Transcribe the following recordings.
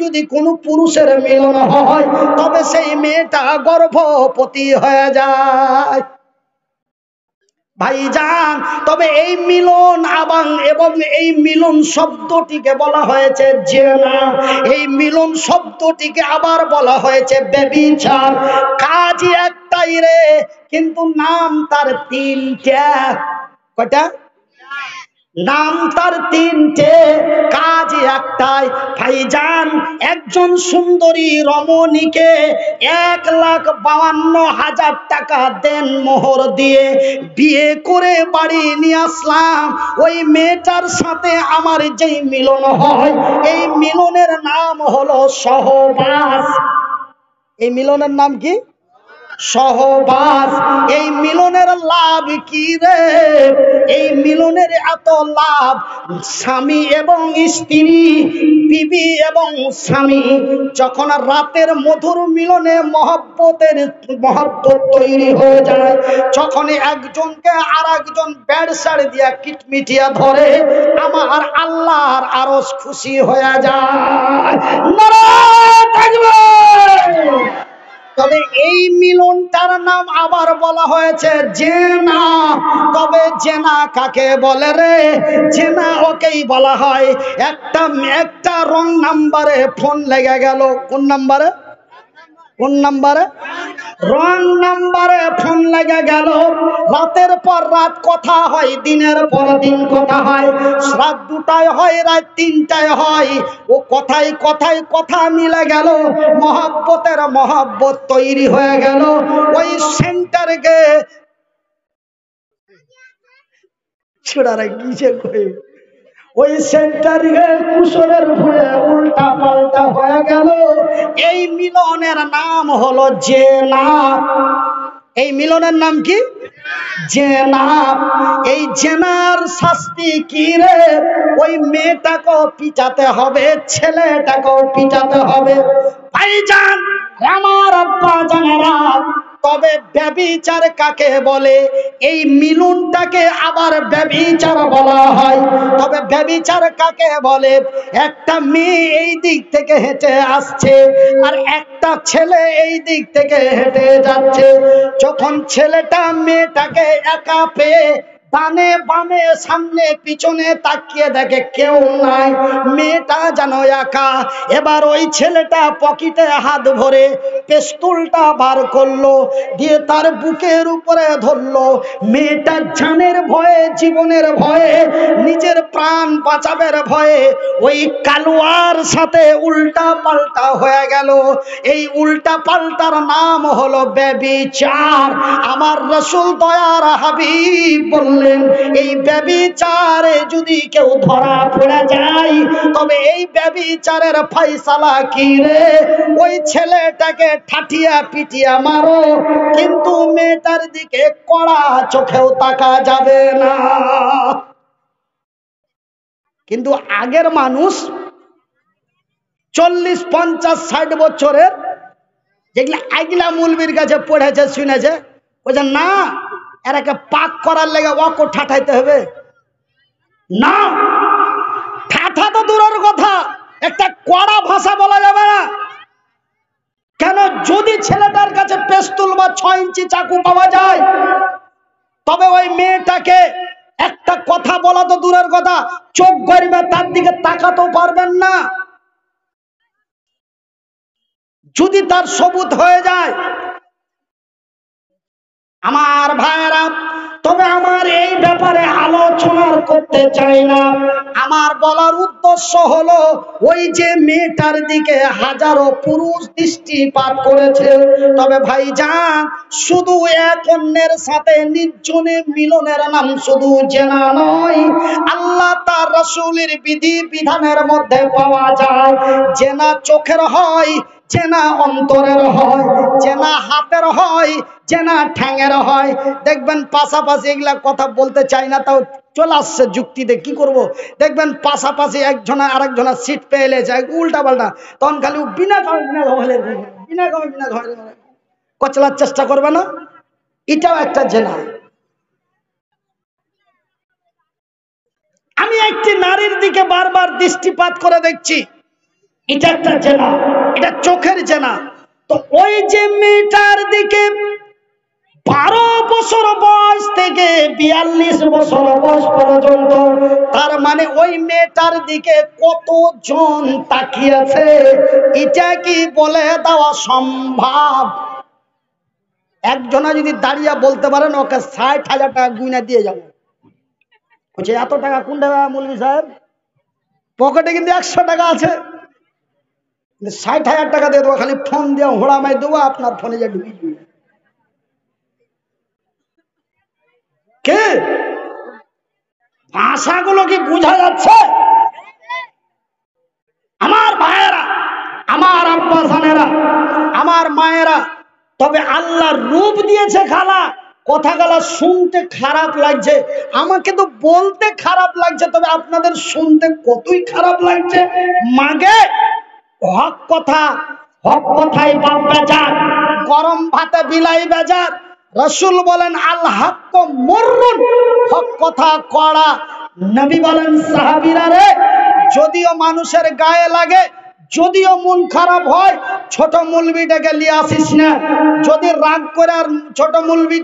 যদি কোনো পুরুষের মিলন হয় তবে সেই মেয়েটা গর্ভবতী হয়ে যায় ভাইজান। তবে এই মিলন এবং এই মিলন শব্দটিকে বলা হয়েছে জেনা, এই মিলন শব্দটিকে আবার বলা হয়েছে ব্যভিচার। কাজই একটাই রে, কিন্তু নাম তার তিনটা। কয়টা? নাম তার তিনটে, কাজ একটাই। ভাইজান, একজন সুন্দরী রমণীকে 1,52,000 টাকা দেন মোহর দিয়ে বিয়ে করে বাড়ি নিয়ে আসলাম। ওই মেয়েটার সাথে আমার যেই মিলন হয়, এই মিলনের নাম হলো সহবাস। এই মিলনের নাম কি? সহবাস। এই মিলনের লাভ কি রে? এই মিলনের এত লাভ, স্বামী এবং স্ত্রী, বিবি এবং স্বামী যখন রাতের মধুর মিলনে মহব্বত তৈরি হয়ে যায়, যখন একজনকে আর একজন বেড়সাড় দিয়া কিটমিটিয়া ধরে, আমার আল্লাহর আরশ খুশি হয়ে যায়। নারায়ে তাকবীর। তবে এই মিলনটার নাম আবার বলা হয়েছে জেনা। তবে জেনা কাকে বলে রে? জেনা ওকেই বলা হয় একটা রং নাম্বারে ফোন লেগে গেল। কোন নাম্বারে? কোন নাম্বারে? রং নাম্বারে ফোন লেগে গেল। রাতের পর রাত কথা হয়, দিনের পর দিন কথা হয়, রাত 2টায় হয়, রাত 3টায় হয়। ও কথায় কথায় কথা মিলে গেল, মহব্বতের মহব্বত তৈরি হয়ে গেল। ওই সেন্টারকে ছোড়ারা কিসে কই, ওই সেন্টারে কুশলের ভুলে উল্টা পাল্টা হয়ে গেল। এই মিলনের নাম হলো জেনা। এই মিলনের নাম কি? জেনা। এই জেনার শাস্তি কি রে? ওই মেয়েটাকেও পিটাতে হবে, ছেলেটাকেও পিটাতে হবে। ভাইজান, আমার আব্বা জানেরা, তবে ব্যভিচার কাকে বলে? এই মিলনটাকে আবার ব্যভিচার বলা হয়। তবে ব্যভিচার কাকে বলে? একটা মেয়ে এই দিক থেকে হেঁটে আসছে আর একটা ছেলে এই দিক থেকে হেঁটে যাচ্ছে। যখন ছেলেটা মেয়েটাকে একা পেয়ে ডানে বামে সামনে পিছনে তাকিয়ে দেখে কেউ নাই, মেয়েটা যেন একা। এবার ওই ছেলেটা পকেটে হাত ভরে পিস্তলটা বার করলো, দিয়ে তার বুকের উপরে ধরলো। মেয়েটার জানের ভয়ে, জীবনের ভয়ে, নিজের প্রাণ বাঁচাবের ভয়ে ওই কালুয়ার সাথে উল্টা পাল্টা হয়ে গেল। এই উল্টা পাল্টার নাম হলো ব্যভিচার। আমার রাসূল দয়ার হাবিব বললেন, এই ব্যভিচারে যদি কেউ ধরা পড়ে যায় তবে এই ব্যভিচারের ফয়সালা কি রে? ওই ছেলেটাকে ঠাঠিয়া পিটিয়া মারো, কিন্তু মেয়েটার দিকে কড়া চোখেও তাকা যাবে না। কিন্তু আগের মানুষ 40, 50, 60 বছরের যেগুলা আগলা মুলবির কাছে পড়েছে শুনেছে, বলছে না, এরাকে পাক করার লেগে ওকে ঠাঠাইতে হবে না। ঠাঠা তো দূরের কথা, একটা কড়া ভাষা বলা যাবে না। কেন? যদি ছেলেটার কাছে পিস্তল বা 6 ইঞ্চি চাকু পাওয়া যায়, তবে ওই মেয়েটাকে একটা কথা বলা তো দূরের কথা, চোখ গড়বে তার দিকে তাকাতেও পারবেন না যদি তার সবুত হয়ে যায়। আমার ভাইয়েরা, তবে আমার এই ব্যাপারে আলোচনা করতে চাই না। আমার বলার উদ্দেশ্য হলো, ওই যে মেয়েটার দিকে হাজারো পুরুষ দৃষ্টিপাত করেছে, তবে ভাইজান, শুধু এক অন্যের সাথে নির্জনে মিলনের নাম শুধু জেনা নয়। আল্লাহ তার রাসূলের বিধি বিধানের মধ্যে পাওয়া যায়। জেনা চোখের হয়, জেনা অন্তরের হয়, জেনা হাতের হয়, জেনা ঠ্যাঙের হয়। দেখবেন পাশাপাশি, এগুলা কথা বলতে চাই না, তাও চলে আসছে যুক্তিতে, কি করব। দেখবেন পাশাপাশি একজনা আরেকজনা সিট পেয়ে যায় উল্টা পাল্টা, তখন খালি বিনা কচলার চেষ্টা করবে না। এটাও একটা জেনা। আমি একটি নারীর দিকে বারবার দৃষ্টিপাত করে দেখছি, এটা একটা জেনা, এটা চোখের জেনা। তো ওই যে মেয়েটার দিকে 12 বছর বয়স থেকে 42 বছর বয়স পর্যন্ত, তার মানে ওই মেয়েটার দিকে কতজন তাকিয়েছে এটা কি বলে দেওয়া সম্ভব? একজনা যদি দাঁড়িয়ে বলতে পারেন ওকে 60,000 টাকা গুইনা দিয়ে যাবো, বলছে এত টাকা কোন টাকা মৌলভী সাহেব? পকেটে কিন্তু 100 টাকা আছে, 60,000 টাকা দিয়ে দেবো, খালি ফোন দিয়ে হোড়া মাই দেবো, আপনার ফোনে যা ঢুকিয়ে দিবে। কে ভাষাগুলো কি বোঝা যাচ্ছে? আমার ভাইয়েরা, আমার আব্বা জানেরা, আমার মায়েরা, তবে আল্লাহর রূপ দিয়েছে খালা, কথাগুলো শুনতে খারাপ লাগছে, আমাকে তো বলতে খারাপ লাগছে, তবে আপনাদের শুনতে কতই খারাপ লাগছে। মাগে হক কথা, হক কথাই বাপ বেজার, গরম ভাতে বিলাই বেজার। রাসূল বলেন আল হক মুররুন, হক কথা কড়া। নবী বলেন সাহাবীরা রে, যদিও মানুষের গায়ে লাগে, যদিও মন খারাপ হয়, ছোট মৌলবীটাকে নিয়ে আসিস না। যদি রাগ করে আর ছোট মৌলবী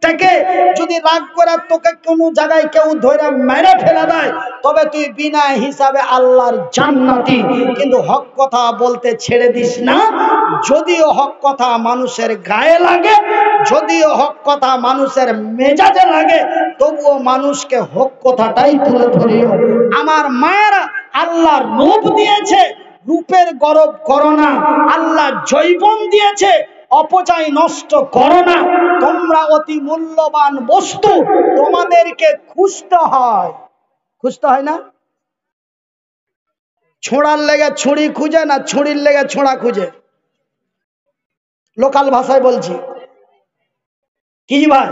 থেকে যদি রাগ করে তোকে কোনো জায়গায় কেউ ধরে মেরে ফেলে দেয়, তবে তুই বিনা হিসাবে আল্লাহর জান্নাতি। কিন্তু হক কথা বলতে ছেড়ে দিস না। যদিও হক কথা মানুষের গায়ে লাগে, যদিও হক কথা মানুষের মেজাজে লাগে, তবুও মানুষকে হক কথাটাই তুলে ধরিও। আমার মায়েরা, আল্লাহর রূপ দিয়েছে, রূপের গরব করো না। আল্লাহ জৈবন দিয়েছে, অপচয় নষ্ট করো না। তোমরা অতি মূল্যবান বস্তু, তোমাদেরকে খুঁজতে হয়। খুঁজতে হয় না? ছোঁড়ার লেগে ছুরি খুঁজে না ছুরির লেগে ছোঁড়া খুঁজে? লোকাল ভাষায় বলছি কি ভাই?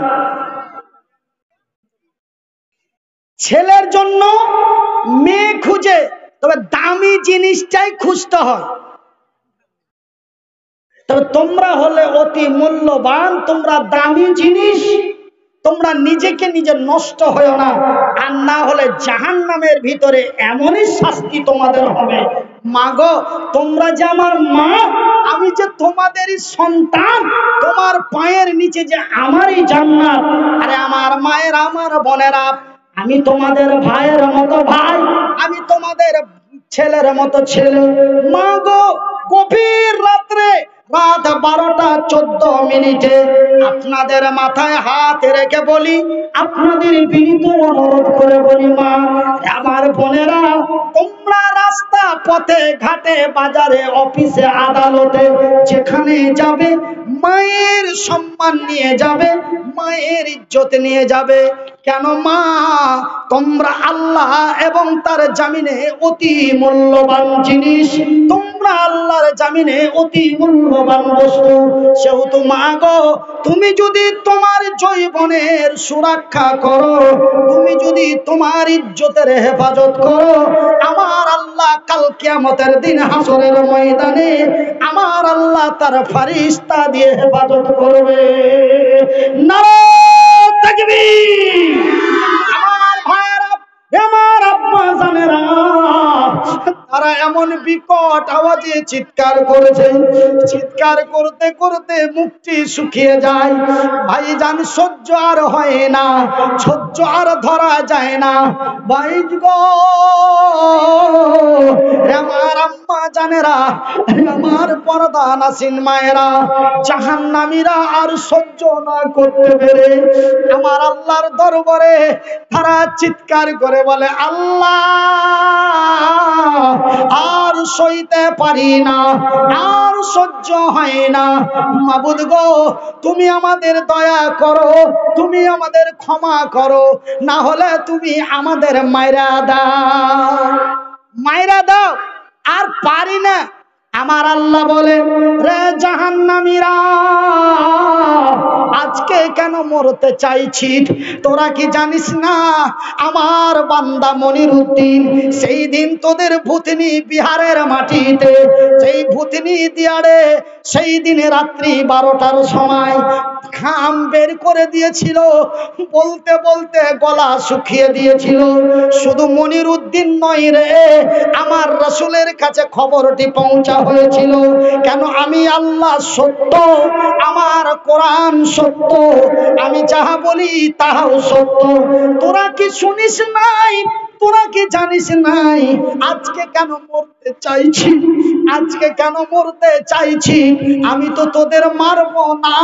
ছেলের জন্য মেয়ে খুঁজে, তবে দামি জিনিসটাই খুঁজতে হয়। তবে তোমরা হলে অতি মূল্যবান, তোমরা দামি জিনিস, তোমরা নিজেকে নিজে নষ্ট হয়েও না, আর না হলে জাহান্নামের ভিতরে এমনই শাস্তি তোমাদের হবে। মা গো, তোমরা যে আমার মা, আমি যে তোমাদেরই সন্তান, তোমার পায়ের নিচে যে আমারই জান্নাত। আরে আমার মায়ের, আমার বোনেরা, আমি তোমাদের ভাইয়ের মতো ভাই, আমি তোমাদের ছেলের মতো ছেলে। মা গো, গভীর রাত্রে, রাত 12টা 14 মিনিটে আপনাদের মাথায় হাত রেখে বলি, আপনাদের বিনীত অনুরোধ করে বলি, মা আমার বোনেরা, তোমরা রাস্তা পথে ঘাটে বাজারে অফিসে আদালতে যেখানে যাবে, মায়ের সম্মান নিয়ে যাবে, মায়ের ইজ্জত নিয়ে যাবে। কেন মা? তোমরা আল্লাহ এবং তার জামিনে অতি মূল্যবান জিনিস, তোমরা আল্লাহর জামিনে অতি মূল্যবান বস্তু। সেহেতু মা গো, তুমি যদি তোমার জৈবনের সুরক্ষা করো, তুমি যদি তোমার ইজ্জতের হেফাজত করো, আমার আল্লাহ কাল কিয়ামতের দিন হাসরের ময়দানে আমার আল্লাহ তার ফেরেশতা দিয়ে হেফাজত করবে। নারায়ে তাকবীর! আমার ভাইরা, আমার আব্বা জানেরা, তারা এমন বিকট আওয়াজে চিৎকার করেছে, চিৎকার করতে করতে মুখটি শুকিয়ে যায়। ভাইজান, সহ্য আর হয় না, সহ্য আর ধরা যায় না। ভাই গো, আমার আম্মা জানেরা, আমার পর্দা নাসিন মায়েরা, জাহান্নামীরা আর সহ্য না করতে পেরে আমার আল্লাহর দরবারে তারা চিৎকার করে বলে, আল্লাহ আর সইতে পারি না, আর সহ্য হয় না। মাবুদ গো, তুমি আমাদের দয়া করো, তুমি আমাদের ক্ষমা করো, না হলে তুমি আমাদের মাইরা দাও, মাইরা দাও। আর পারি না। আমার আল্লাহ বলে, রে জাহান্নামীরা, আজকে কেন মরতে চাইছিস? তোরা কি জানিস না আমার বান্দা মনিরউদ্দিন সেই দিন তোদের ভূতনি বিহারের মাটিতে, সেই সেই ভূতনি দিয়ারে সেই দিনে রাত্রি 12টার সময় ঘাম বের করে দিয়েছিল, বলতে বলতে গলা শুকিয়ে দিয়েছিল। শুধু মনির উদ্দিন নয় রে, আমার রাসূলের কাছে খবরটি পৌঁছা হয়েছিল। কেন? আমি আল্লাহ সত্য, আমার কোরআন সত্য, আমি যাহা বলি তাহাও সত্য। তোরা কি শুনিস নাই? তোরা কি জানিস নাই আজকে কেন মরতে চাইছি? আজকে কেন মরতে চাইছি? আমি তো তোদের মারবো না,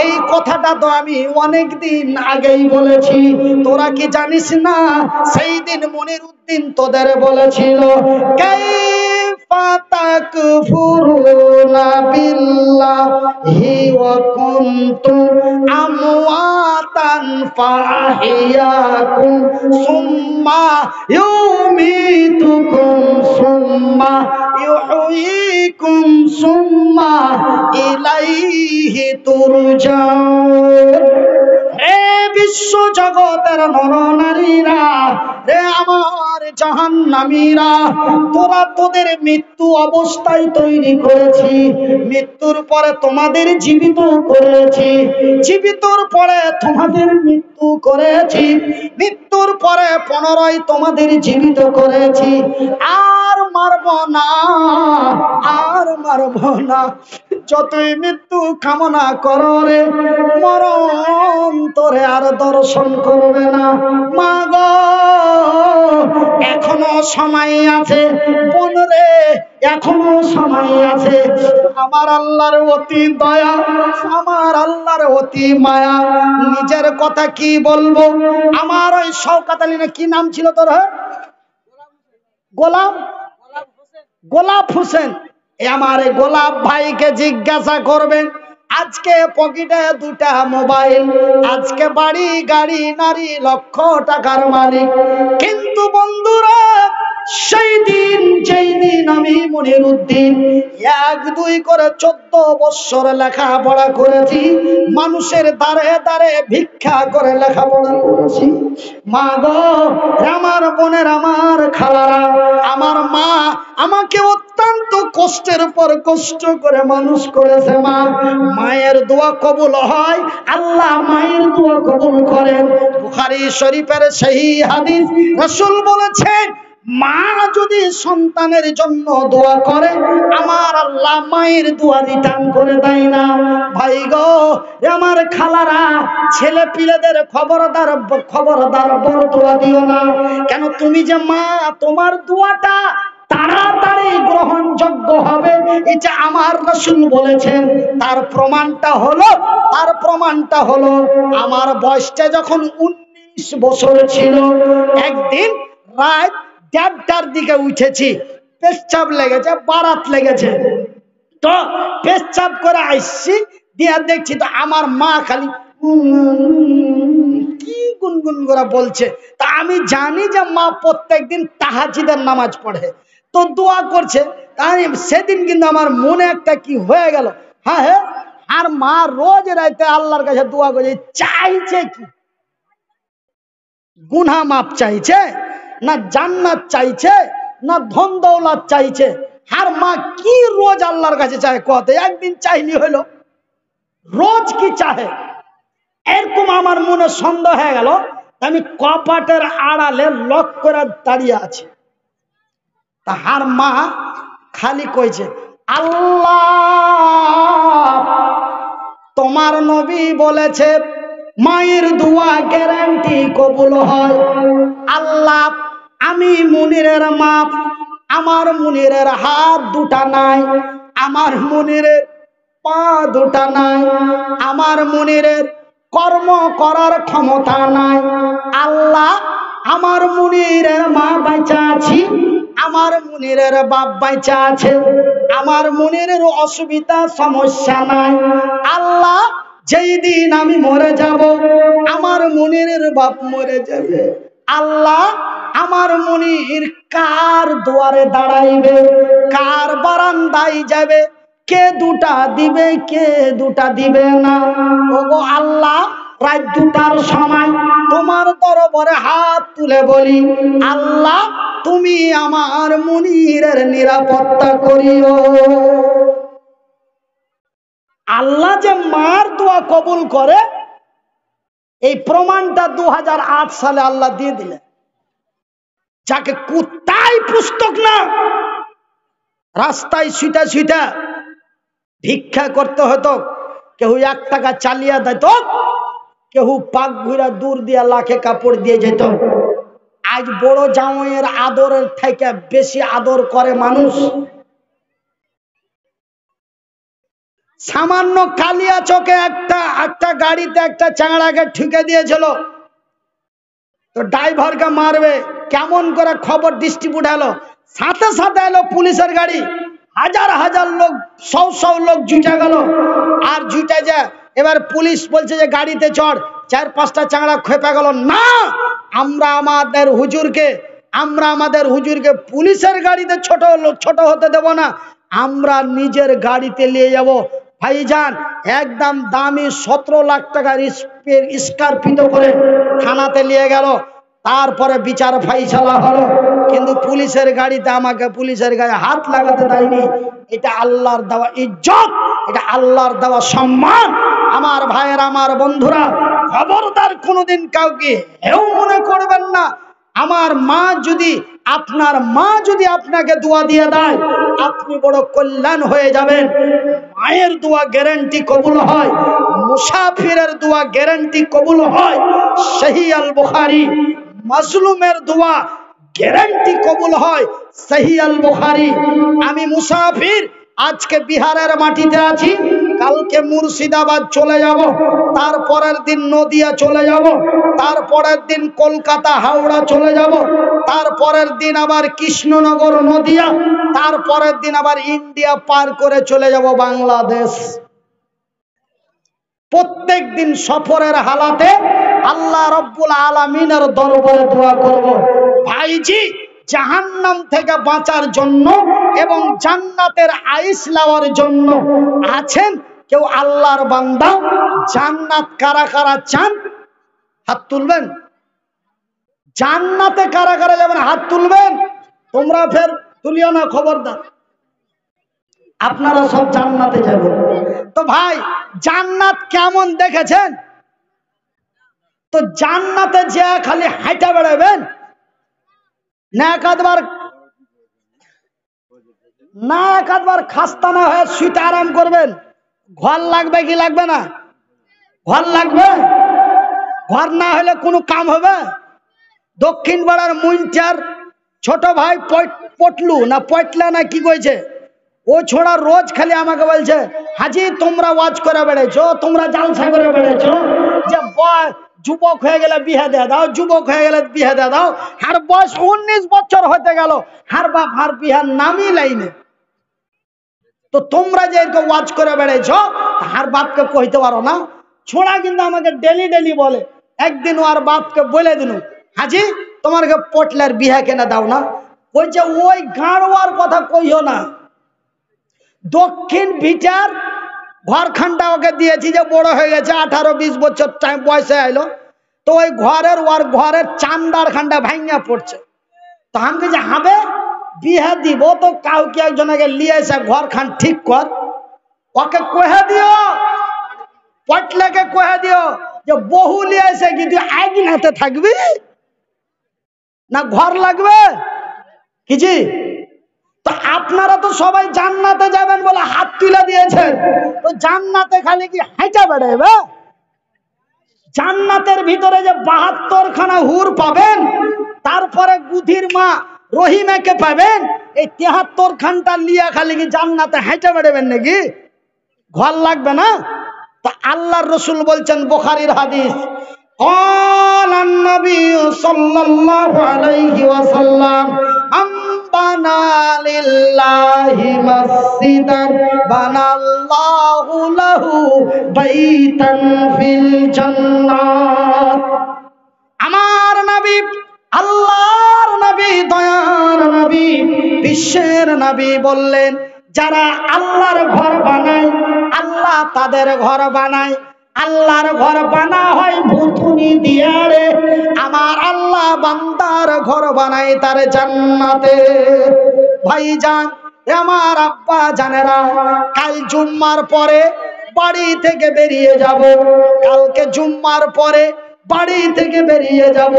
এই কথাটা তো আমি অনেক দিন আগেই বলেছি। তোরা কি জানিস না সেই দিন মনির উদ্দিন তোদের বলেছিল, কাইফা তাকফুরুনা বিল্লাহি ওয়া কুনতুম আমওয়াতান ফাহিয়াকুম সুম্মা ইউমিতুকুম সুম্মা ইউহয়িকুম সুম্মা ইলাইহি তুরজাউন। হে বিশ্ব জগতের নরনারীরা, রে আমার জাহান্নামীরা, তোরা তোদের মৃত্যু অবস্থায় তৈরি করেছি, মৃত্যুর পরে তোমাদের জীবিত করেছি, জীবিতর পরে তোমাদের মৃত্যু করেছি, মৃত্যুর পরে পুনরায় তোমাদের জীবিত করেছি। আর মারব না, আর মারব না। যতই মৃত্যু কামনা করো রে, মরণ তোরে আর দর্শন করবে না। মা গো, এখনো সময় আছে, বোন রে, এখনো সময় আছে। আমার আল্লাহর অতি দয়া, আমার আল্লাহর অতি মায়া। নিজের কথা কি বলবো? আমার ওই শওকত আলী না কি নাম ছিল তোর, গোলাপ হোসেন, আমার গোলাপ ভাইকে জিজ্ঞাসা করবেন। আজকে পকেটে 2টা মোবাইল, আজকে বাড়ি গাড়ি নারী, লক্ষ টাকার মালিক। কিন্তু বন্ধুরা, সেই দিন যেই দিন আমি মনির উদ্দিন 1-2 করে 14 বছর লেখাপড়া করেছি, মানুষের দ্বারে দ্বারে ভিক্ষা করে লেখাপড়া করেছি। মা গো, আমার বোনের, আমার খালারা, আমার মা আমাকে অত্যন্ত কষ্টের পর কষ্ট করে মানুষ করেছে। মা, মায়ের দোয়া কবুল হয়, আল্লাহ মায়ের দোয়া কবুল করেন। বুখারী শরীফের সহিহ হাদিস, রাসূল বলেছেন, মা যদি সন্তানের জন্য দোয়া করে, আমার আল্লাহ মায়ের দোয়া রিটার্ন করে দেয় না। ভাই গো, আমার খালারা, ছেলে পিলেদের খবরদার খবরদার বড় দোয়া দিও না। কেন? তুমি যে মা, তোমার দোয়াটা তাড়াতাড়ি গ্রহণযোগ্য হবে, এটা আমার রাসূল বলেছেন। তার প্রমাণটা হলো আমার বয়সটা যখন 19 বছর ছিল, একদিন রাত 1:30টার দিকে উঠেছি, পেচ্ছাপ লেগেছে, বারাত লেগেছে, তো পেচ্ছাপ করে আসছি, দিয়ে দেখছি তো আমার মা খালি কি গুনগুন করে বলছে। তা আমি জানি যে মা প্রত্যেকদিন তাহাজ্জুদের নামাজ পড়ে, তো দোয়া করছে। তাই সেদিন কিন্তু আমার মনে একটা কি হয়ে গেল, হ্যাঁ, আর মা রোজ রাতে আল্লাহর কাছে দোয়া করছে, চাইছে কি? গুনাহ মাপ চাইছে, না জান্নাত চাইছে, না ধন দৌলত চাইছে? আর মা কি রোজ আল্লাহর কাছে চায়? কত একদিন চাইলি হলো, রোজ কি চাহে? এরকম আমার মনে সন্দেহ হয়ে গেল। আমি কপাটের আড়ালে লক করে দাঁড়িয়ে আছি। তাহার মা খালি কইছে, আল্লাহ তোমার নবী বলেছে মায়ের দোয়া গ্যারান্টি কবুল হয়। আল্লাহ, আমি মুনিরের মা, আমার মুনিরের হাত 2টা নাই, আমার মুনিরের পা 2টা নাই, আমার মুনিরের কর্ম করার ক্ষমতা নাই। আল্লাহ, আমার মুনিরের মা বাঁচা আছি, আমার মুনিরের বাপ বাঁচা আছে, আমার মুনিরের অসুবিধা সমস্যা নাই। আল্লাহ, যেই দিন আমি মরে যাব, আমার মুনিরের বাপ মরে যাবে। আল্লাহ, আমার মুনির কার দুয়ারে দাঁড়াইবে, কার বারান্দায় যাবে, কে 2টা দিবে, কে 2টা দিবে না। ওগো আল্লাহ, রাত 2টার সময় তোমার দরবারে হাত তুলে বলি, আল্লাহ তুমি আমার মুনিরের নিরাপত্তা করিও। আল্লাহ যে মার দোয়া কবুল করে এই প্রমাণটা 2008 সালে আল্লাহ দিয়ে দিলেন। যাকে কুত্তাই পুস্তক না, রাস্তায় শুইটা শুইটা ভিক্ষা করতে হতো, কেউ 1 টাকা চালিয়ে দিত, কেউ পাক ঘুরা দূর দিয়া লাখে কাপড় দিয়ে যেত। আজ বড় জামাইয়ের আদরের থেকে বেশি আদর করে মানুষ। সামান্য কালিয়া চকে একটা গাড়িতে একটা চাংড়াকে ঠুকে দিয়েছিল, তো ড্রাইভারকে মারবে কেমন করে খবর ডিস্ট্রিবিউট হলো, সাথে সাথে এলো পুলিশের গাড়ি, হাজার হাজার লোক, শও লোক জুটে গেল। আর জুটে যে এবার পুলিশ বলছে যে গাড়িতে চড়, 4-5টা চাংড়া খেপে গেল, না আমরা আমাদের হুজুরকে পুলিশের গাড়িতে ছোট হতে দেব না, আমরা নিজের গাড়িতে নিয়ে যাব। ভাইজান একদম দামি 17 লাখ টাকার স্করপিও করে থানাতে নিয়ে গেল। তারপরে বিচার ফাইসালা হলো, কিন্তু পুলিশের গাড়িতে আমাকে পুলিশের গায়ে হাত লাগাতে দেয়নি। এটা আল্লাহর দেওয়া ইজ্জত, এটা আল্লাহর দেওয়া সম্মান। আমার ভাইয়ের, আমার বন্ধুরা, খবরদার কোনোদিন কাউকে হেউ মনে করবেন না। আমার মা যদি, আপনার মা যদি আপনাকে দোয়া দিয়ে দেয়, আপনি বড় কল্যাণ হয়ে যাবেন। মায়ের দোয়া গ্যারান্টি কবুল হয়, মুসাফিরের দোয়া গ্যারান্টি কবুল হয়। সহিহ আল বুখারী, মাজলুমের দোয়া গ্যারান্টি কবুল হয়। সহিহ আল বুখারী। আমি মুসাফির, আজকে বিহারের মাটিতে আছি, কালকে মুর্শিদাবাদ চলে যাব, তারপরের দিন নদিয়া চলে যাব, তারপরের দিন কলকাতা হাওড়া চলে যাব, তারপরের দিন আবার কৃষ্ণনগর নদিয়া, তারপরের দিন আবার ইন্ডিয়া পার করে চলে যাব বাংলাদেশ। প্রত্যেক দিন সফরের হালাতে আল্লাহ রব্বুল আলামিনের দরবারে দোয়া করব, ভাইজি জাহান্নাম থেকে বাঁচার জন্য এবং জান্নাতের আইস নেওয়ার জন্য আছেন কেউ আল্লাহর বান্দা? জান্নাত কারা কারা চান? হাত তুলবেন। জান্নাতে কারা কারা যাবেন? হাত তুলবেন। তোমরা ফের তুলিও না, খবরদার। আপনারা সব জান্নাতে যাবেন। তো ভাই জান্নাত কেমন দেখেছেন? তো জান্নাতে যে খালি হাঁটা বেড়াবেন না, একাধবার খাস্তা না হয়ে শুইতে আরাম করবেন। ঘর লাগবে কি লাগবে না? ঘর লাগবে। ঘর না হলে কোনো কাম হবে? দক্ষিণ পাড়ার মুইনচার ছোট ভাই পটলু না পটলা না কি কইছে, ও ছোড়া রোজ খালি আমাকে বলছে, হাজি তোমরা ওয়াজ করে বেড়েছো, তোমরা জালসা করে বেড়েছো, যে যুবক হয়ে গেলে বিয়ে দিয়ে দাও, যুবক হয়ে গেলে বিয়ে দিয়ে দাও। আর বয়স 19 বছর হতে গেল, হার বাপ হার বিহার নামই লাইনে। তো তোমরা যে ওয়াজ করে বেড়েছো, হার বাপকে কইতে পারো না? ছোড়া কিন্তু আমাকে ডেলি ডেলি বলে। একদিন ওর বাপকে বলে দিল, হাজি তোমাকে পটলার বিহা কেনা দাও না। বলছে ওই গাঁড়োয়ার কথা কইও না, দক্ষিণ ভিটার ঘরখানটা ওকে দিয়েছি, যে বড় হয়ে গেছে, 18-20 বছর টাইম বয়সে আইলো, তো ওই ঘরের চান্দার খানটা ভাঙা পড়ছে। তো আমাকে যে হবে বিহা দিব, তো কাউকে একজনকে লিয়ে এসে ঘর খান ঠিক কর। ওকে কহে দিও, পটলাকে কহে দিও যে বহু লিয়ে এসে কিন্তু একদিন হাতে থাকবি না, ঘর লাগবে কিছু। তো আপনারা তো সবাই জান্নাতে যাবেন বলে হাত তুলে দিয়েছেন, তো জান্নাতে খালি কি হাঁটা বেড়াবে? জান্নাতের ভিতরে যে 72 খানা হুর পাবেন, তারপরে গুধির মা রহিমাকে পাবেন, এই 73 খানটা লিয়া খালি কি জান্নাতে হাঁটা বেড়াবেন নাকি? ঘর লাগবে না? তা আল্লাহর রাসূল বলছেন, বুখারীর হাদিস, ক্বালান নবী সাল্লাল্লাহু আলাইহি ওয়াসাল্লাম, বানা লিল্লাহি মাসজিদান বানাল্লাহু লাহু বাইতান ফিল জান্নাত। আমার নবী, আল্লাহর নবী, দয়ার নবী, বিশ্বের নবী বললেন, যারা আল্লাহর ঘর বানায়, আল্লাহ তাদের ঘর বানায়। আল্লাহর ঘর বানা হয় ভুতুনি দিয়া রে, আমার আল্লাহ বান্দার ঘর বানায় তার জান্নাতে। ভাইজান, আমার আব্বা জানেরা, কাল জুম্মার পরে বাড়ি থেকে বেরিয়ে যাব, কালকে জুম্মার পরে বাড়ি থেকে বেরিয়ে যাব।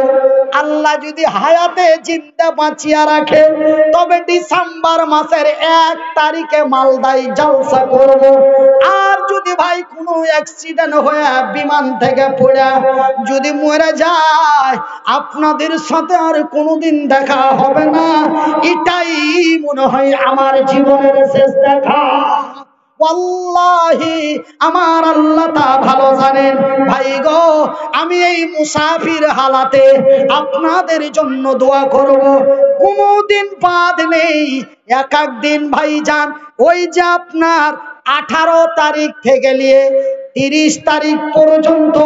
আল্লাহ যদি হায়াতে জিন্দা বাঁচিয়া রাখে তবে ডিসেম্বর মাসের 1 তারিখে মালদায় জলসা করব। আর যদি ভাই কোনো অ্যাক্সিডেন্ট হয়ে বিমান থেকে পড়ে যদি মরে যায়, আপনাদের সাথে আর কোনোদিন দেখা হবে না। এটাই মনে হয় আমার জীবনের শেষ দেখা। ওয়াল্লাহি আমার আল্লাহ তা ভালো জানেন। ভাই গো, আমি এই মুসাফির হালাতে আপনাদের জন্য দোয়া করব। কোনোদিন বাদ নেই, এক এক দিন ভাইজান, ওই যে আপনার 18 তারিখ থেকে নিয়ে 30 তারিখ পর্যন্ত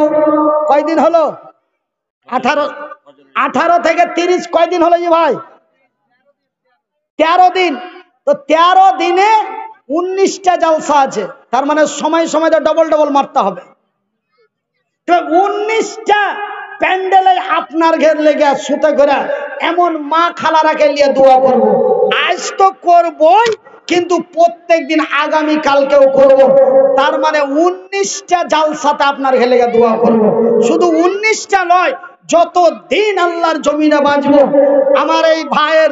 কয়দিন হলো? 18 থেকে 30 কয়দিন হলো যে ভাই? 13 দিন। তো 13 দিনে 19টা জলসা আছে, তার মানে সময় সময় ডবল ডবল মারতে হবে। 19টা প্যান্ডেলে আপনার ঘের লেগে সুতে করে এমন মা খালারাকে নিয়ে দোয়া করব। আজ তো করবই, কিন্তু প্রত্যেক দিন আগামী কালকেও করব। তার মানে 19টা জালসাতে আপনার ঘের লেগে দোয়া করব। শুধু 19টা নয়, যত দিন আল্লাহর জমিনে বাঁচবো আমার এই ভাইয়ের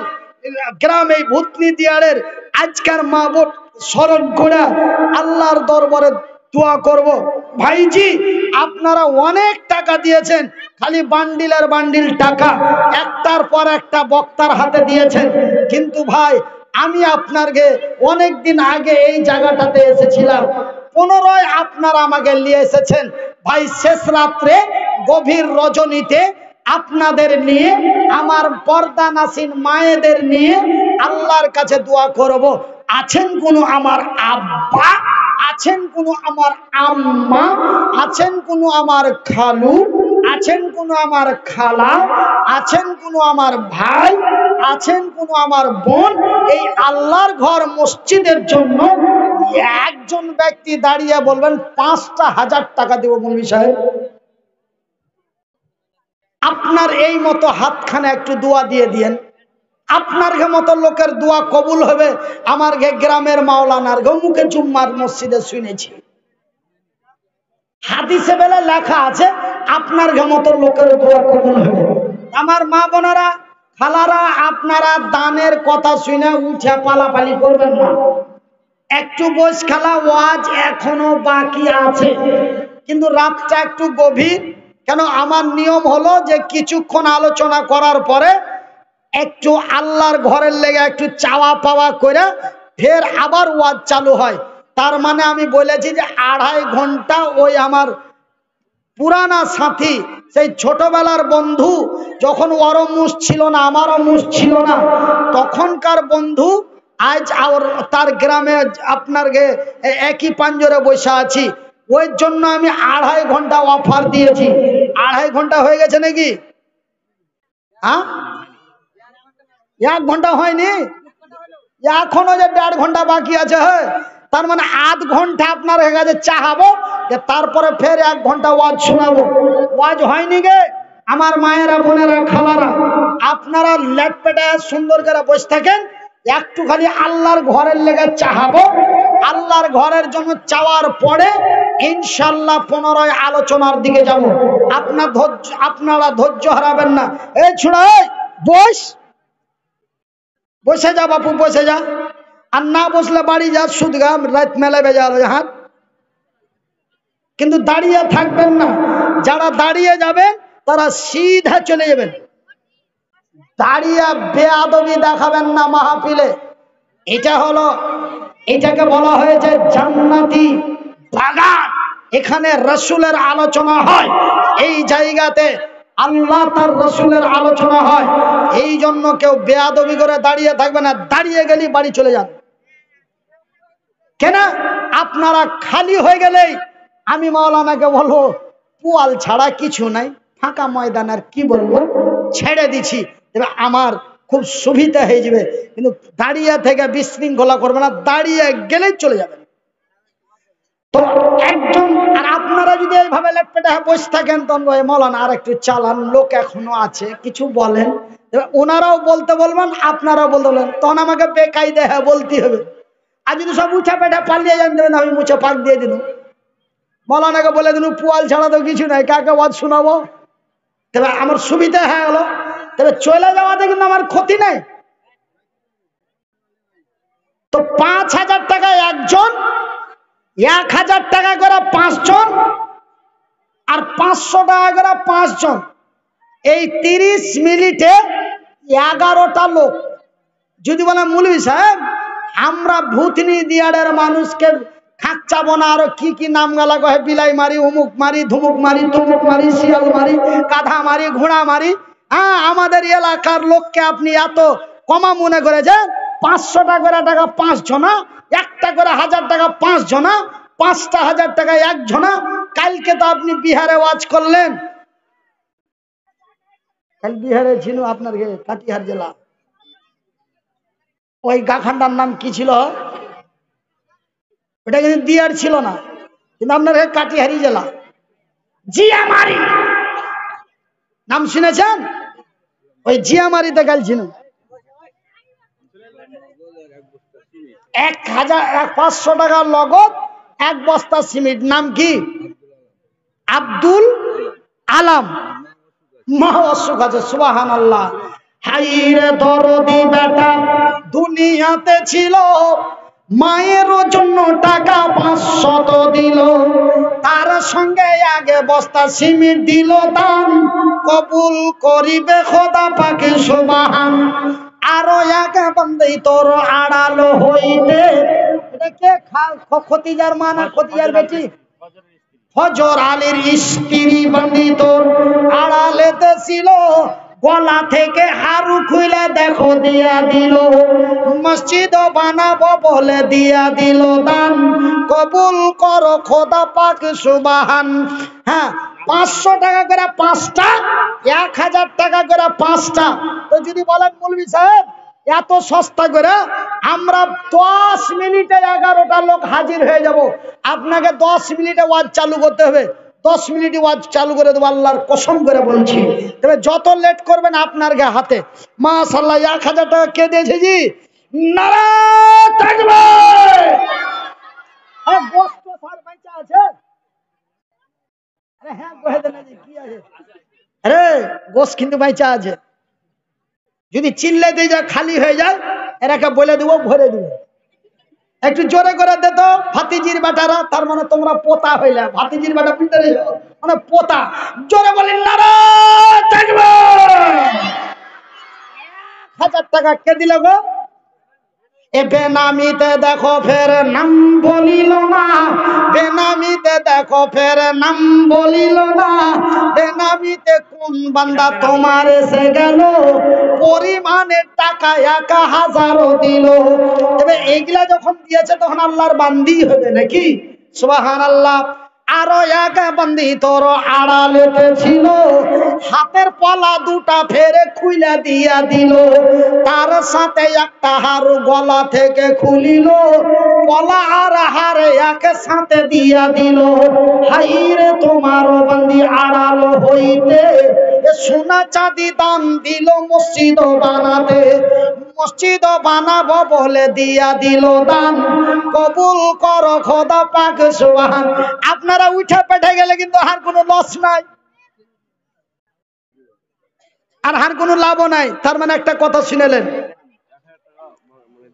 গ্রামে ভূতনি দিয়ারের আজকের মা বোন স্মরণ করে আল্লাহর দরবারে দোয়া করব। ভাইজি, আপনারা অনেক টাকা দিয়েছেন, খালি বান্ডিলের বান্ডিল টাকা একটার পর একটা বক্তার হাতে দিয়েছেন। কিন্তু ভাই, আমি আপনাকে অনেক দিন আগে এই জায়গাটাতে এসেছিলাম, পুনরায় আপনারা আমাকে নিয়ে এসেছেন। ভাই, শেষ রাত্রে গভীর রজনীতে আপনাদের নিয়ে, আমার পর্দা নাসিন মায়েদের নিয়ে আল্লাহর কাছে দোয়া করব। আছেন কোনো আমার আব্বা, আছেন কোনো আমার আম্মা, আছেন কোনো আমার খালু, আছেন কোনো আমার খালা, আছেন কোনো আমার ভাই, আছেন কোনো আমার বোন, এই আল্লাহর ঘর মসজিদের জন্য একজন ব্যক্তি দাঁড়িয়ে বলবেন 5,000 টাকা দেব মৌলভী সাহেব। আপনার এই মতো হাতখানে একটু দোয়া দিয়ে দিয়েন, আপনার মতো লোকের দোয়া কবুল হবে। আমার গ্রামের মাওলানার মুখে জুম্মার মসজিদে শুনেছি, হাদিসে বেলা লেখা আছে আপনার মতো লোকের দোয়া কবুল হবে। আমার মা বোনেরা, খালারা, আপনারা দানের কথা শুনে উঠে পালাপালি করবেন না। একটু বস, খালা ওয়াজ এখনো বাকি আছে, কিন্তু রাতটা একটু গভীর। কেন, আমার নিয়ম হলো যে কিছুক্ষণ আলোচনা করার পরে একটু আল্লাহর ঘরের লেগে একটু চাওয়া পাওয়া করে ফের আবার ওয়াজ চালু হয়। তার মানে আমি বলেছি যে 2.5 ঘন্টা ওই আমার পুরানা সাথী, সেই ছোটবেলার বন্ধু, যখন ওরও মুষ ছিল না আমারও মুষ ছিল না, তখনকার বন্ধু আজ তার গ্রামে আপনার একই পাঞ্জরে বসে আছি। ওই জন্য আমি 2.5 ঘন্টা অফার দিয়েছি। 2.5 ঘন্টা হয়ে গেছে নাকি? হ্যাঁ, 1 ঘন্টা হয়নি, এখনো যে 1.5 ঘন্টা বাকি আছে। হ্যাঁ, তার মানে 8 ঘন্টা আপনার কাছে চাহাবো, তারপরে ফের 1 ঘন্টা ওয়াজ শোনাবো। ওয়াজ হয়নি গে আমার মায়েরা, বোনেরা, খালারা, আপনারা লেট পেটে সুন্দর করে বসে থাকেন। একটু খালি আল্লাহর ঘরের লেগে চাহাবো, আল্লাহর ঘরের জন্য চাওয়ার পরে ইনশাল্লাহ পুনরায় আলোচনার দিকে যাব। আপনারা ধৈর্য হারাবেন না। এই ছোড়া, বস, বসে যা বাপু, বসে যা। আর না বসলে বাড়ি যা, সুদগা রাত মেলে বেজা হাত। কিন্তু দাঁড়িয়ে থাকবেন না। যারা দাঁড়িয়ে যাবেন তারা সিধা চলে যাবেন, দাঁড়িয়ে বেয়াদবি দেখাবেন না মাহফিলে। এটাকে বলা হয়েছে জান্নাতি বাগান। এখানে রসুলের আলোচনা হয়, এই জায়গাতে আল্লাহ তার রসুলের আলোচনা হয়। এই জন্য কেউ বেয়াদবি করে দাঁড়িয়ে থাকবে না, দাঁড়িয়ে গেলেই বাড়ি চলে যান। কেন, আপনারা খালি হয়ে গেলেই আমি মাওলানাকে বলবো পোয়াল ছাড়া কিছু নাই, ফাঁকা ময়দান, আর কি বলবো, ছেড়ে দিছি, আমার খুব সুবিধা হয়ে যাবে। কিন্তু দাঁড়িয়ে থেকে বিশৃঙ্খলা করবে না, দাঁড়িয়ে গেলেই চলে যাবেন। তো একজন, আর আপনারা যদি এইভাবে লেটপেটে বসে থাকেন তখন মৌলানা আর একটু চালান, লোক এখনো আছে কিছু বলেন, ওনারাও বলতে বলবেন আপনারাও বলতে বলবেন, তখন আমাকে বেকায়দা হ্যাঁ বলতে হবে। আর যদি সব উঁচা পেটে পালিয়ে যান দেবেন, আমি মুছে পাক দিয়ে দিন, মৌলানাকে বলে দিন পুয়াল ছাড়া তো কিছু নাই, কাকে ওয়াজ শোনাবো, তবে আমার সুবিধা হয়ে গেল, তবে চলে যাওয়াতে কিন্তু আমার ক্ষতি নেই। তো ৫,০০০ টাকা একজন, ১,০০০ টাকা করে ৫ জন, আর ৫০০ টাকা করে ৫ জন, এই ৩০ মিনিটে ১১টা লোক। যদি বলে মৌলভী সাহেব আমরা ভূতনি দিয়াড়ের মানুষকে খাচ্চাবো না, আরো কি কি নাম গালা কহে, বিলাই মারি, উমুক মারি, ধুমুক মারি, তুমুক মারি, শিয়াল মারি, গাধা মারি, ঘোড়া মারি, হ্যাঁ আমাদের এলাকার লোককে আপনি এত কমা মনে করেছেন? ৫০০ টাকা ৫ জনা, ১টা করে ১,০০০ টাকা ৫ জনা, ৫টা ১,০০০ টাকা ১ জনা। কালকে তো আপনি বিহারে ওয়াজ করলেন, কাল বিহারে ছিল আপনার কাটিহার জেলা, ওই গাখানটার নাম কি ছিল? ওটা কিন্তু দিয়ার ছিল না, কিন্তু আপনার কাটিহারি জেলা জিয়ামারি নাম শুনেছেন? ওই জিয়ামারিতে কাল ছিল ৫০০ টাকার লগত ১ বস্তা সিমেন্ট। নাম কি? আব্দুল আলাম। মা অসুখ আছে, সুবহানাল্লাহ। হাইরে দরদি বেটা দুনিয়াতে ছিল, মায়ের জন্য টাকা ৫০০ দিল, তার সঙ্গে আগে বস্তা সিমেন্ট দিল দান, কবুল করিবে খোদা পাকে সুবহান। আরো এক বান্দে তোর আড়াল হইতে, এটা কে? খতিজার মা না খতিজার বেটি? ফজর আলীর স্ত্রী বান্দি তোর আড়ালেতে ছিল, গলা থেকে হারু খুলে দেখো দিয়া দিল, মসজিদ বানাবো বলে দিয়া দিল দান, কবুল করো খোদা পাক সুবহান। হ্যাঁ ৫০০ টাকা করে ৫টা, ১,০০০ টাকা করে ৫টা। তো যদি বলেন মৌলভী সাহেব এত সস্তা করে, আমরা ১০ মিনিটে ১১টা লোক হাজির হয়ে যাব, আপনাকে 10 মিনিটে ওয়াজ চালু করতে হবে, 10 মিনিটে ওয়াজ চালু করে দেবো, আল্লাহর কসম করে বলছি। তবে যত লেট করবেন আপনার হাতে। মাশাআল্লাহ ১,০০০ টাকা কে দিয়েছে জি? নারায়ে তাকবীর। আরে গোশত স্যার বাঁচা আছে? আরে হ্যাঁ কহে দেন জি, কি আছে? আরে গোশত কিন্তু বাঁচা আছে, যদি চিল্লে দিয়ে যা খালি হয়ে যায় এরাকে বলে দেবো ভরে দেবো। একটু জোরে করে দে তো ভাতিজির বেটারা, তার মানে তোমরা পোতা হইলে, ভাতিজির বেটা পিটারে মানে পোতা। জোরে বলেন নারায়ে তাকবীর। ১,০০০ টাকা কে দিল গো? এ বেনামিতে দেখো ফের নাম বলিল না, বেনামিতে দেখো ফের নাম বলিল না, বেনামিতে কোন বান্দা তোমার এসে গেল, পরিমাণের টাকা ১,০০০ দিল। তবে এইগুলা যখন দিয়েছে তখন আল্লাহর বান্দি হবে নাকি? সুবহানাল্লাহ। আরো এক বান্দি তোর আড়ালেতে ছিল, হাতের পলা দুটা ফেরে খুইলা দিয়া দিল, তার সাথে একটা হার গলা থেকে খুলিল, পলা আর হারে একে সাথে দিয়া দিল। হাইরে তোমার বান্দি আড়াল হইতে, সোনা চাঁদি দান দিল মসজিদ বানাতে, মসজিদ বানাবো বলে দিয়া দিল দান, কবুল করো খোদা পাক সুবহান। আপনারা উঠে পেটে গেলে কিন্তু আর কোনো লস নাই, আর আর কোনো লাভও নাই। তার মানে একটা কথা শুনেলেন,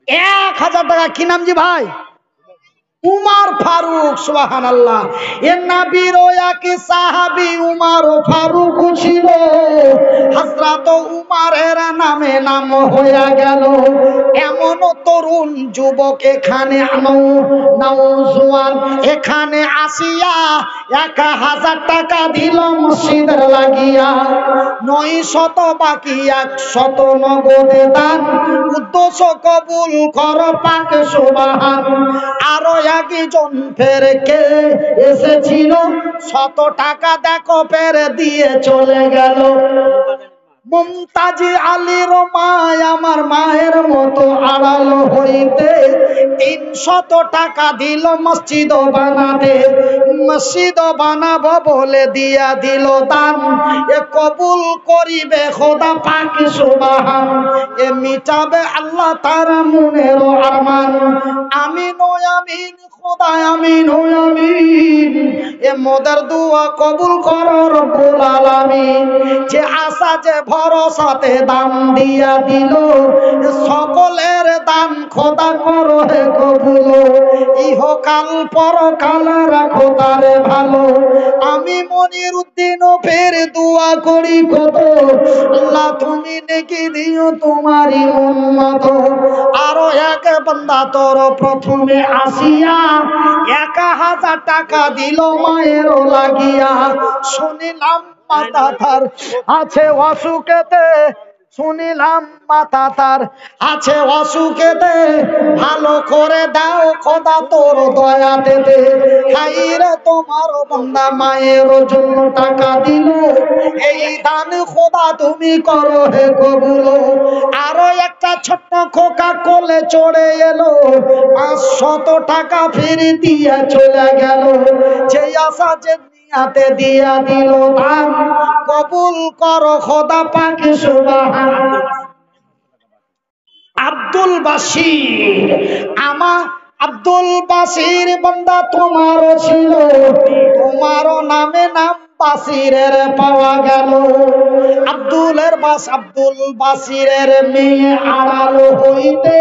১,০০০ টাকা। কি নাম জি ভাই? উমর ফারুক। সুবহানাল্লাহ। এর নবীর এক সাহাবী উমর ফারুক ছিল, হযরত উমরের নামে নাম হয়ে গেল। এমন তরুণ যুবক এখানে নওজোয়ান এখানে আসিয়া ১,০০০ টাকা দিল মসজিদের লাগিয়া, ৯০০ বাকি ১০০ নগদে দান, উদ্দেশ্য কবুল কর পাক সুবহান। আরো একজন ফের কে এসেছিল, ১০০ টাকা দেখো ফের দিয়ে চলে গেল। মুমতাজি আলীর মায় আমার মায়ের মতো আড়াল হইতে 300 টাকা দিল মসজিদ বানাতে। মসজিদ বানাবো বলে দিয়া দিল দান, এ কবুল করিবে খোদা পাক সুবহান, এ মিটাবে আল্লাহ তার মনের আরমান। আমিন ও আমিন খোদা আমিন ও আমিন, এ মোদের দোয়া কবুল করো রব্বুল আলামিন। যে আশা যে ভরসাতে দান দিয়া দিল, সকলের দান খোদা করো হে কবুল, ইহকাল পরকাল রাখো তারে ভালো। আমি মনির উদ্দিন ফের দোয়া করি কত, আল্লাহ তুমি নেকি দিও তোমারই মন মতো। আরো এক বান্দা তোর প্রথমে আসিয়া 1000 টাকা দিল মায়ের লাগিয়া। শুনিলাম মাতা তার আছে অসুখেতে, শুনিলাম মাতা তার আছে অসুখেতে, ভালো করে দাও খোদা তোর দয়াতে। হাইরে তোমার বান্দা মায়ের জন্য টাকা দিল, এই দান খোদা তুমি করো হে কবুল। আরো একটা ছোট্ট খোকা কোলে চড়ে এলো, 500 টাকা ফিরে দিয়ে চলে গেল। যে আশা যে নিয়াতে দিয়া দিল দান, কবুল করো খোদা পাক সুবহান। আব্দুল বাসির, আমার আব্দুল বাসির বান্দা তোমারও ছিল, তোমারও নামে নাম বাসিরের পাওয়া গেল। আব্দুল বাসিরের মেয়ে আড়াল হইতে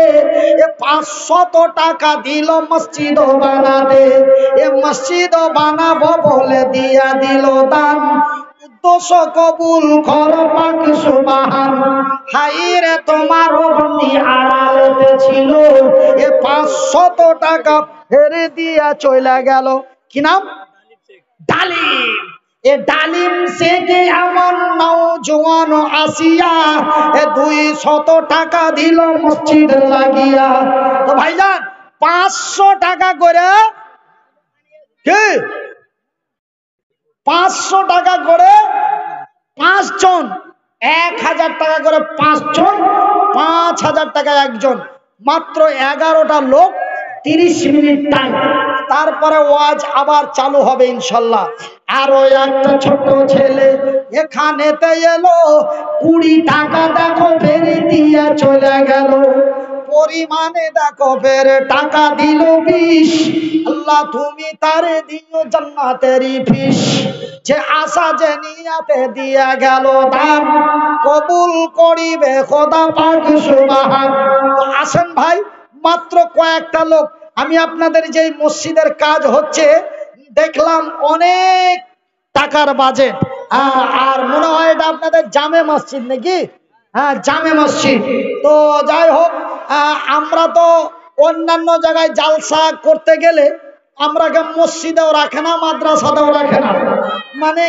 500 টাকা দিল মসজিদ বানাতে। এ মসজিদ বানাবো বলে দিয়া দিল দান, উদ্দেশ্য কবুল করো পাক সুবহান। হাইরে তোমার বন্দি আড়ালেতে ছিল, এ 500 টাকা ফেরে দিয়া চলে গেল। কি নাম? ডালিম। এ ডালিম থেকে আমার নওজোয়ান আসিয়া 200 টাকা দিল মসজিদ লাগিয়া। তো ভাইজান 500 টাকা করে, কি 500 টাকা করে 5 জন, 1000 টাকা করে 5 জন, 5000 টাকা একজন, মাত্র 11টা লোক, 30 মিনিট টাইম। তারপরে ওয়াজ আবার চালু হবে ইনশাল্লাহ। আরো একটা ছোট ছেলে এখানেতে এলো, 20 টাকা দেখো ফেরে দিয়ে চলে গেল। পরিমাণে দেখো ফের টাকা দিল 20, আল্লাহ তুমি তারে দিও জান্নাতেরই ফিস। যে আশা যে নিয়াতে দিয়া গেল দান, কবুল করিবে খোদা পাক সুবহান। তো আসেন ভাই, মাত্র কয়েকটা লোক, আমি আপনাদের যে মসজিদের কাজ হচ্ছে দেখলাম অনেক টাকার বাজেট, আর মনে হয় এটা আপনাদের জামে মসজিদ নাকি? হ্যাঁ জামে মসজিদ। তো যাই হোক, আমরা তো অন্যান্য জায়গায় জালসা করতে গেলে আমরা মসজিদেও রাখে না, মাদ্রাসাতেও রাখে না, মানে